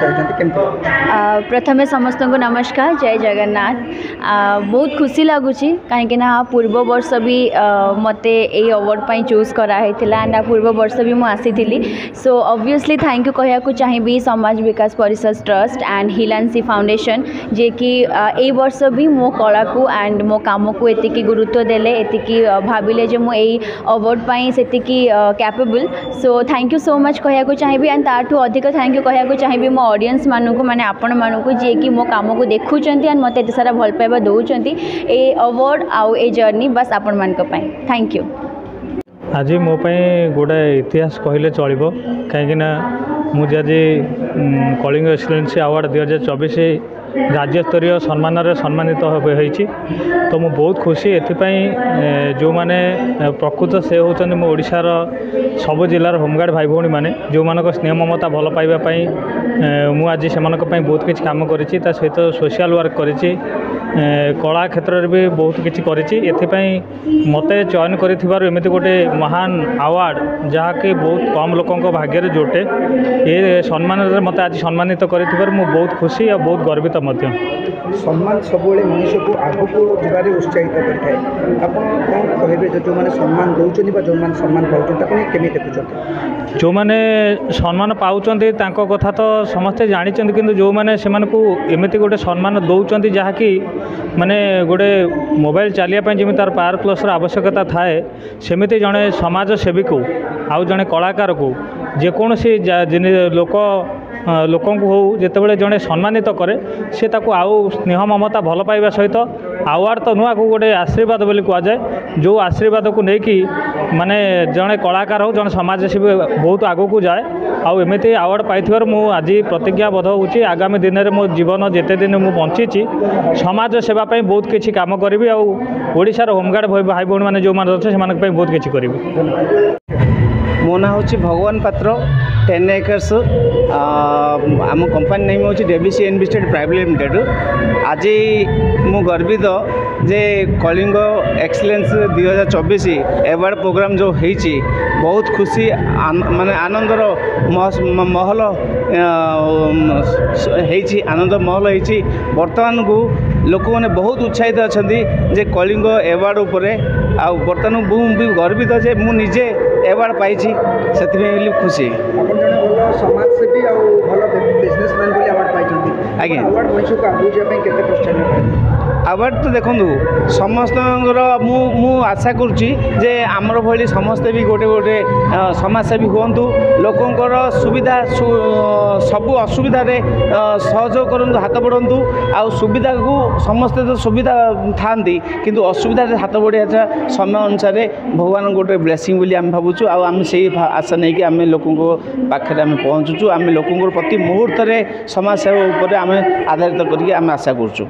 सम्मानित होइछन्ति केमति? प्रथमे समस्त को नमस्कार, जय जगन्नाथ। बहुत खुशी लगुच कहीं पूर्व वर्ष भी मते ए अवार्ड पाई चूज कराई एंड पूर्व वर्ष भी मुझे आसी। सो ऑब्वियसली थैंक यू कहया चाहिए समाज विकास परिषद ट्रस्ट एंड हिलांसी फाउंडेशन जे कि ए वर्ष भी मो कला को एंड मो काम को एतिकी गुरुत्व देले, एतिकी भाविले जे मो ए अवार्ड पाई सेतिकी capable. So thank you so much कहया चाहिए एंड ताठू अधिक थैंक यू कहया चाहिए मो ऑडियंस मानू माने आपण मानू जे कि मो काम को देखुंट एंड मत एत सारा भल पाइबा दौरान ए अवार्ड आउ ए जर्नी बस आपण मान थैंक यू। आज मोपाई गोटे इतिहास कहले चलो कहीं मुझे आज कलिंग एक्सीलेंसी अवार्ड 2024 राज्य स्तरीय सम्मान सम्मानित होती। तो मु बहुत खुशी एथिपाई जो माने प्रकृत से होचंदी मो ओडिशार सब जिलार होमगार्ड भाई भौणी माने जो मानक स्नेह ममता भल पाइबापी मु आज से बहुत किसी काम करिछि। ता सहित सोशल वर्क करिछि, कला क्षेत्र में भी बहुत किसी करिछि। मते चयन करिथिबार एमिति गोटे महान अवार्ड जहाँकि बहुत कम लोकों भाग्य जोटे ये सम्मान मत आज सम्मानित करिथिबार मु बहुत खुशी और बहुत गर्वित। सम्मान सब मनुष्य को आगु को जीवार उत्साहित करता है। आप कौन कहे जो मैंने सम्मान दौरान जो मैंने सम्मान पाँच देखुं जो मैंने सम्मान पाँच कथा तो समस्ते जानी कि जो मैंने से एमती गोटे सम्मान दौरान जहाँकि माने गोटे मोबाइल चलिया जमी तार पावर प्लस आवश्यकता थाए सेमती जड़े समाज सेवी को आउ जड़े कलाकार को जेकोसी लोक लोकों हो जितेबाला जड़े सम्मानित करे से ताको आउ स्नेह ममता भल पाइबा सहित अवार्ड तो नुआ को गोटे आशीर्वाद बोली कहुए जो आशीर्वाद को लेकिन माने जड़े कलाकार हो जड़े समाज सेवी बहुत आगू को जाए आउ एमती अवार्ड पाइथिबार मु आज प्रतिज्ञाबद्ध होउची आगामी दिन में मो जीवन जेते दिन मु बंची समाज सेवा पाई बहुत किसी काम करी ओडिशार होमगार्ड भाई भौणी मैंने जो मैंने अच्छे से बहुत किसी करी। मो ना हूँ भगवान पात्र 10 एकर्स आम कंपनी नेम हूँ डेविसी इन्वेस्टेड प्राइवेट लिमिटेड। आज मु गर्वित जे कलिंग एक्सीलेंस 2024 अवार्ड प्रोग्राम जो होती बहुत खुशी माने आनंदर महल आनंद महल होती। बर्तमान को लोक मैंने बहुत उत्साहित अच्छा जे कलिंग अवार्ड उपरे आ बर्तमान भी गर्वित जे मु निजे अवार्ड पाई से खुशी। समाजसेवी और भल बिजनेसमैन बोली अवार्ड पाई आज्ञा अवार्ड मनुष्य को आगू जाए केते प्रोत्साहन अवार्ड तो देखूँ समस्त मु आशा करुच्ची जे आमर भली समस्ते भी गोटे गोटे समाजसेवी हूँ लोकंर सुविधा सबू असुविधा सहयोग करूँ हाथ बढ़ातु आ सुविधा को समस्ते तो सुविधा था किंतु असुविधा हाथ बढ़िया समय अनुसार भगवान गोटे ब्लेसिंग बोली आम भावुँ आम से आशा नहीं कि आम लोकों पाखे आम पहुँचुचु आम लोकों प्रति मुहूर्त समाज सेवा आधारित करके आम आशा करुँ।